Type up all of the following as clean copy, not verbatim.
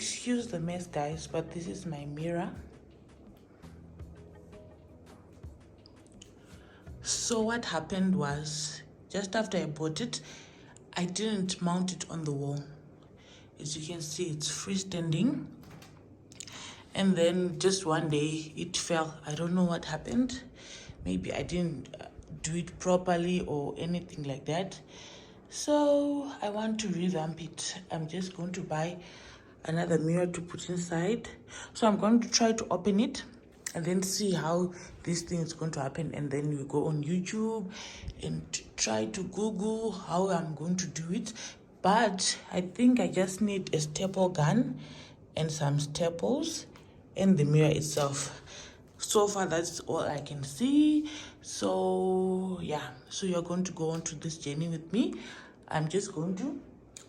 excuse the mess, guys, but this is my mirror. So what happened was, just after I bought it, I didn't mount it on the wall. As you can see, it's freestanding. And then just one day it fell. I don't know what happened. Maybe I didn't do it properly or anything like that. So I want to revamp it. I'm just going to buy another mirror to put inside. So I'm going to try to open it and then see how this thing is going to happen. And then we go on YouTube and try to Google how I'm going to do it. But I think I just need a staple gun and some staples and the mirror itself. So far, that's all I can see. So yeah, so you're going to go on to this journey with me. I'm just going to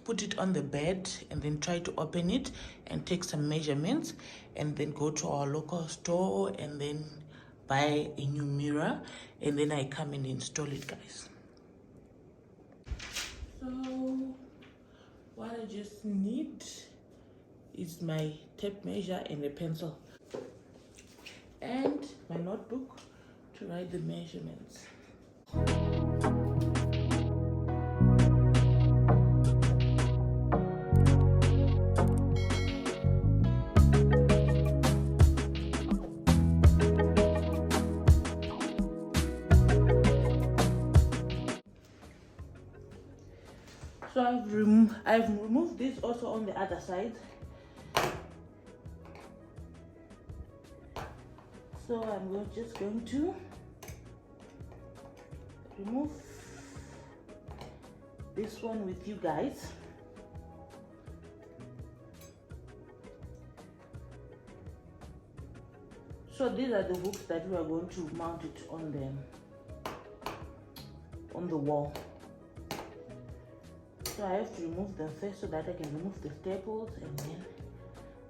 put it on the bed and then try to open it and take some measurements and then go to our local store and then buy a new mirror, and then I come and install it, guys. So what I just need is my tape measure and a pencil and my notebook to write the measurements. So I've removed this also on the other side. So I'm just going to remove this one with you guys. So these are the hooks that we are going to mount it on the wall. So I have to remove them first so that I can remove the staples and then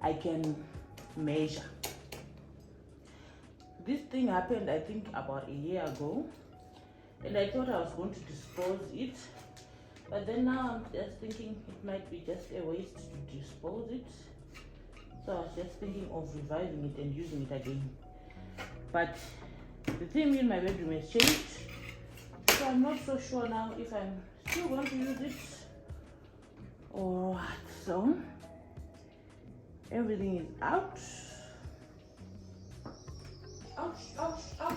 I can measure. This thing happened, I think, about a year ago, and I thought I was going to dispose it, but then now I'm just thinking it might be just a waste to dispose it. So I was just thinking of reviving it and using it again. But the theme in my bedroom has changed, so I'm not so sure now if I'm still going to use it or what. So everything is out. Ouch, ouch, ouch.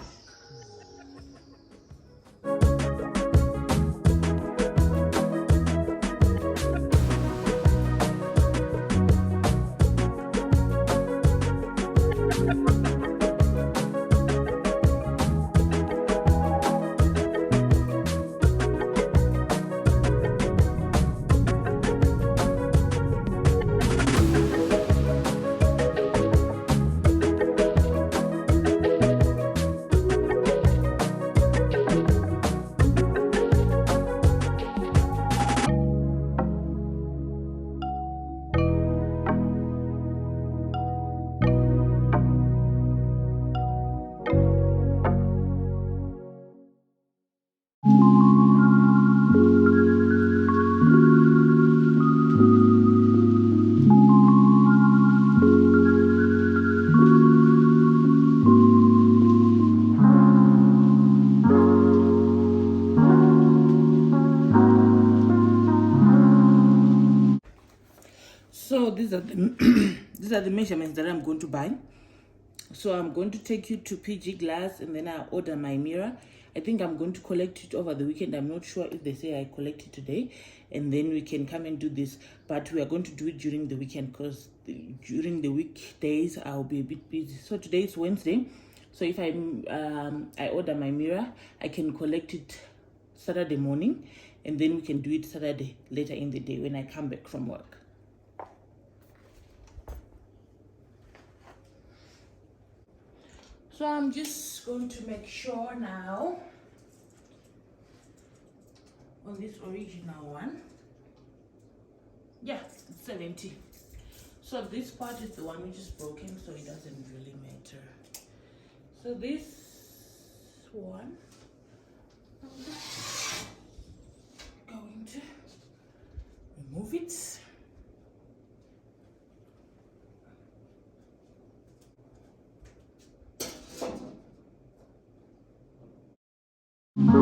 So these are the these are the measurements that I'm going to buy. So I'm going to take you to PG Glass and then I'll order my mirror. I think I'm going to collect it over the weekend. I'm not sure if they say I collect it today and then we can come and do this, but we are going to do it during the weekend because during the weekdays I'll be a bit busy. So today is Wednesday, so if I order my mirror, I can collect it Saturday morning and then we can do it Saturday later in the day when I come back from work. So I'm just going to make sure now on this original one. Yeah, it's 70. So this part is the one which is broken, so it doesn't really matter. So this one, I'm just going to remove it. Okay,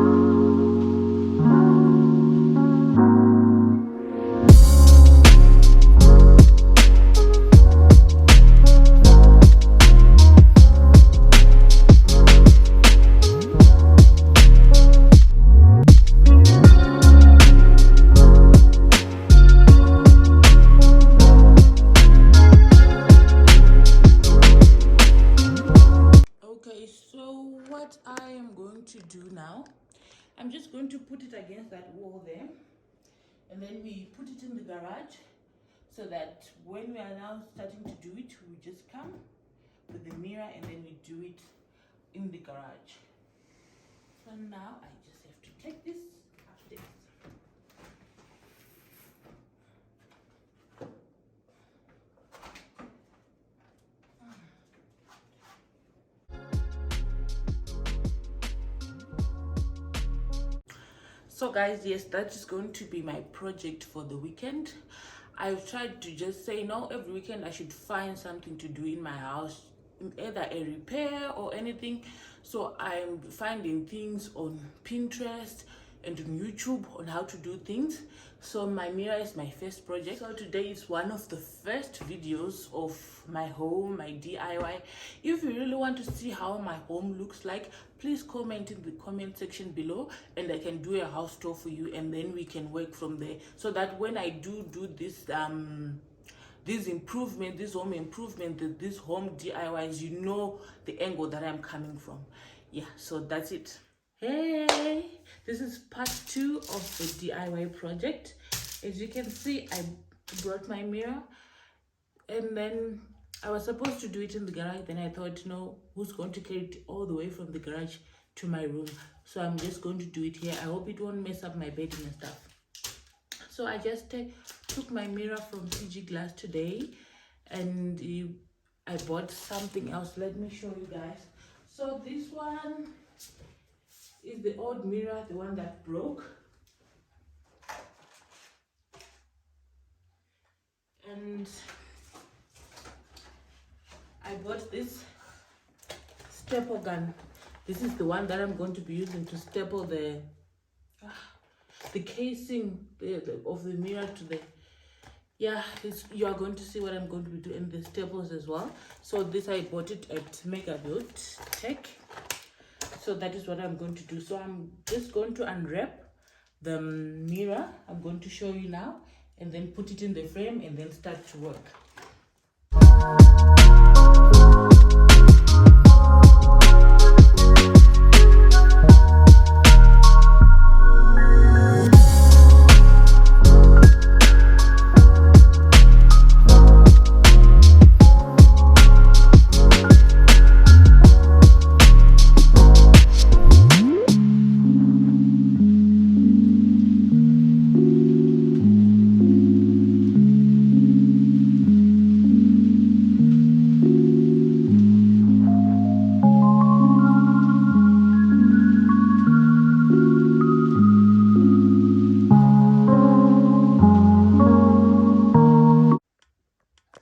so what I am going to do now, I'm just going to put it against that wall there, and then we put it in the garage, so that when we are now starting to do it, we just come with the mirror and then we do it in the garage. So now I just have to take this upstairs. So guys, yes, that is going to be my project for the weekend. I've tried to just say no, every weekend I should find something to do in my house, either a repair or anything. So I'm finding things on Pinterest and on YouTube on how to do things. So my mirror is my first project. So today is one of the first videos of my home, my DIY. If you really want to see how my home looks like, please comment in the comment section below and I can do a house tour for you, and then we can work from there, so that when I do this these improvements, this home improvement, this home DIYs, you know the angle that I'm coming from. Yeah, so that's it. Hey, this is part 2 of the DIY project. As you can see, I brought my mirror, and then I was supposed to do it in the garage. Then I thought, no, who's going to carry it all the way from the garage to my room? So I'm just going to do it here. I hope it won't mess up my bedding and stuff. So I just took my mirror from CG Glass today, and I bought something else. Let me show you guys. So this one is the old mirror, the one that broke. And I bought this staple gun. This is the one that I'm going to be using to staple the casing of the mirror to the, yeah, you are going to see what I'm going to be doing, the staples as well. So this, I bought it at Mega Build Tech. So that is what I'm going to do. So I'm just going to unwrap the mirror. I'm going to show you now, and then put it in the frame and then start to work.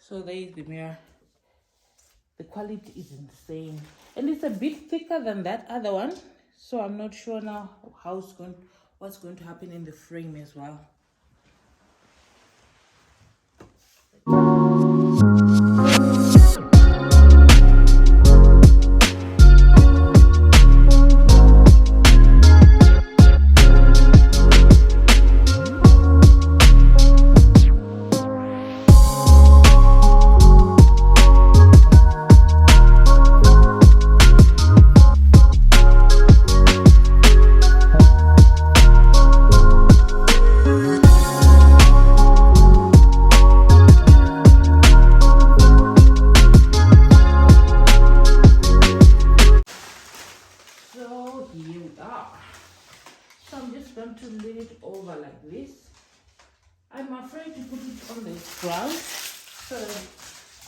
So there is the mirror. The quality is insane, and it's a bit thicker than that other one. So I'm not sure now what's going to happen in the frame as well. So I'm just going to lay it over like this. I'm afraid to put it on the ground, so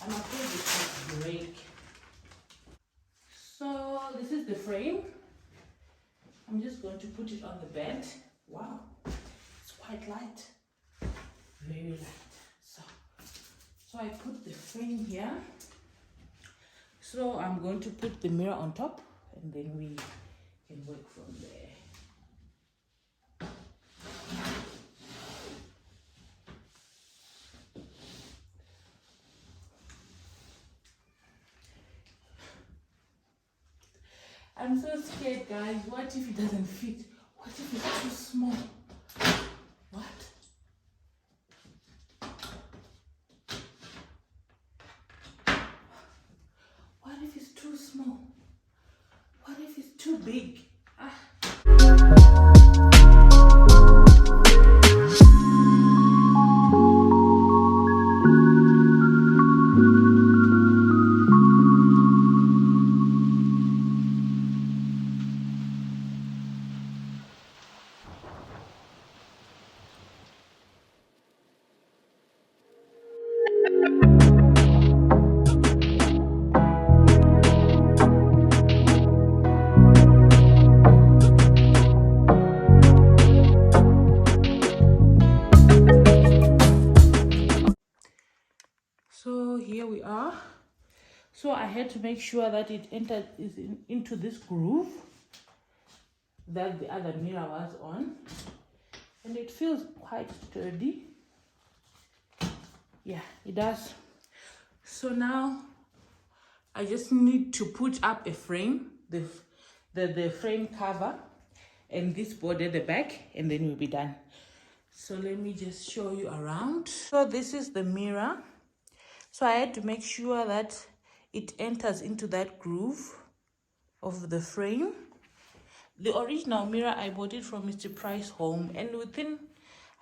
I'm afraid it will break. So this is the frame. I'm just going to put it on the bed. Wow, it's quite light, very light. So I put the frame here. So I'm going to put the mirror on top, and then we can work from there. I'm so scared, guys. What if it doesn't fit? What if it's too small? What? What if it's too small? What if it's too big? So here we are. So I had to make sure that it entered into this groove that the other mirror was on, and it feels quite sturdy. Yeah, it does. So now I just need to put up a frame, the frame cover, and this board at the back, and then we'll be done. So let me just show you around. So this is the mirror. So I had to make sure that it enters into that groove of the frame. The original mirror, I bought it from Mr. Price Home, and within,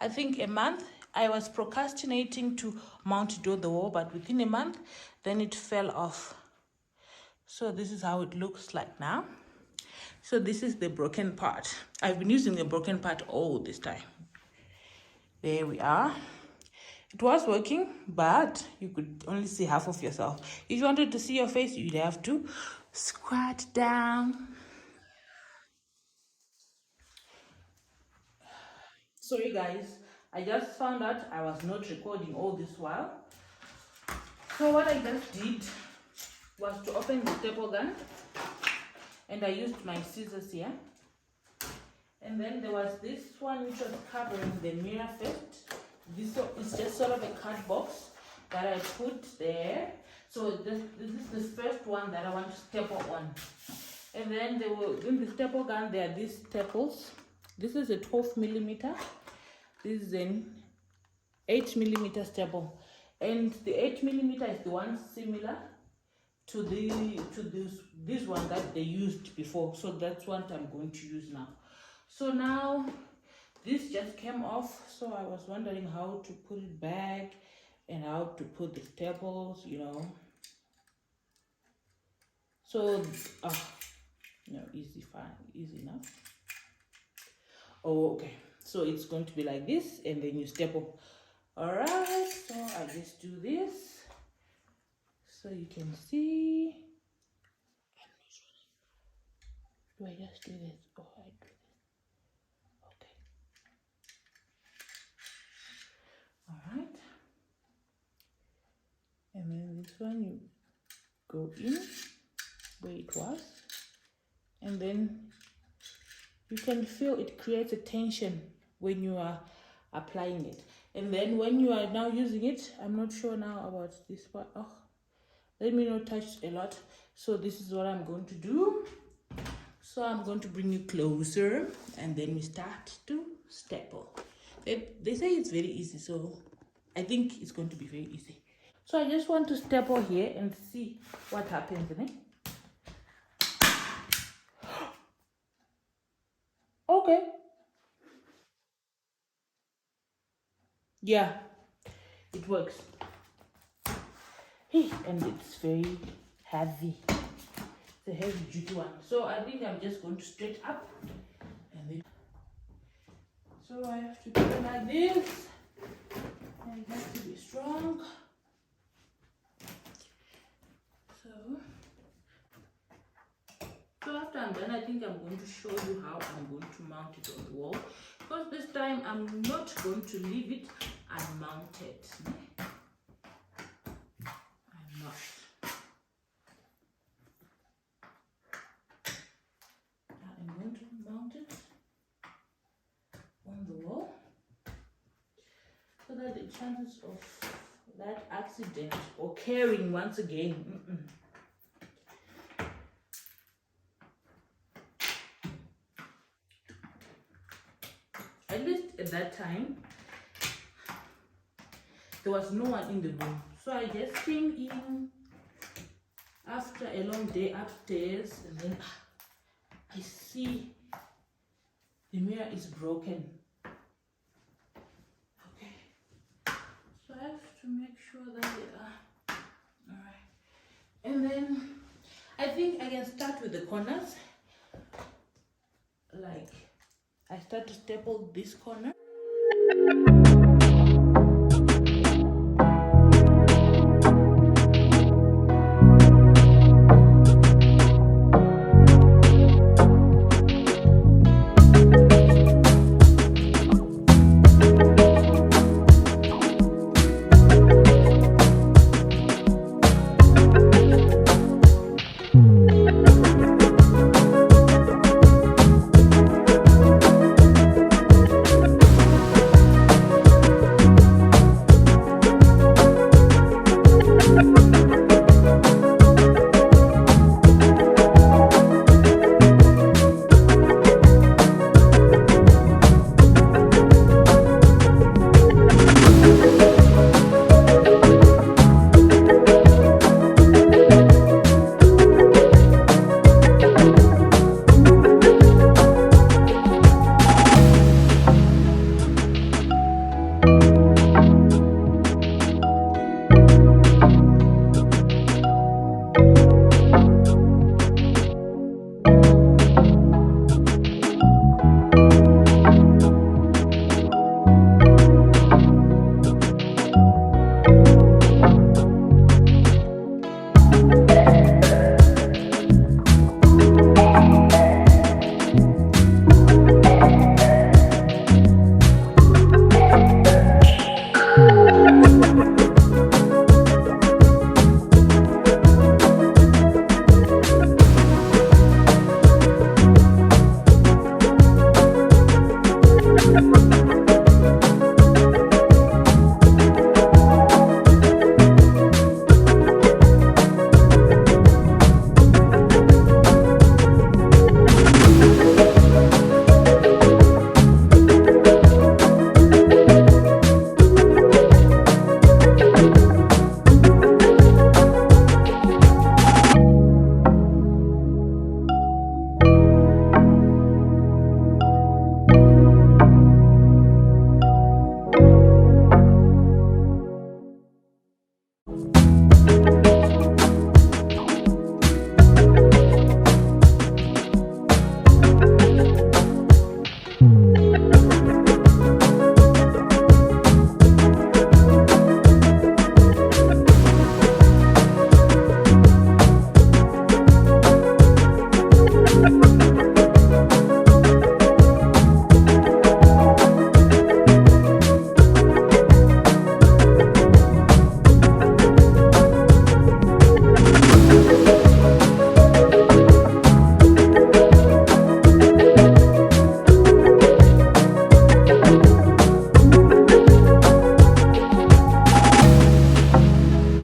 I think, a month, I was procrastinating to mount it on the wall, but within a month, then it fell off. So this is how it looks like now. So this is the broken part. I've been using the broken part all this time. There we are. It was working, but you could only see half of yourself. If you wanted to see your face, you'd have to squat down. Sorry guys, I just found out I was not recording all this while. So what I just did was to open the staple gun, and I used my scissors here. And then there was this one which was covering the mirror first. This is just sort of a card box that I put there. So this is the first one that I want to staple on. And then there were, in the staple gun, there are these staples. This is a 12 millimeter. This is an 8 millimeter staple. And the 8 millimeter is the one similar to this one that they used before. So that's what I'm going to use now. So now this just came off, so I was wondering how to put it back and how to put the staples, you know. So no, easy, fine, easy enough. Oh, okay, so it's going to be like this, and then you staple. All right, so I just do this so you can see. Do I just do this? Oh, I do this. Okay. All right. And then this one, you go in where it was. And then you can feel it creates a tension when you are applying it. And then when you are now using it, I'm not sure now about this part. Oh, let me not touch a lot. So this is what I'm going to do. So I'm going to bring you closer, and then we start to staple. They say it's very easy, so I think it's going to be very easy. So I just want to staple here and see what happens, right? Okay. Yeah, it works. Hey, and it's very heavy. It's a heavy duty one. So I think I'm just going to straight up, and then so I have to do it like this, and it has to be strong. So after I'm done, I think I'm going to show you how I'm going to mount it on the wall, because this time I'm not going to leave it unmounted. I'm not. I'm going to mount it on the wall so that the chances of that accident occurring once again At least at that time, there was no one in the room. So I just came in after a long day upstairs, and then I see the mirror is broken. Okay, so I have to make sure that they are all right. And then I think I can start with the corners. Like, I start to staple this corner.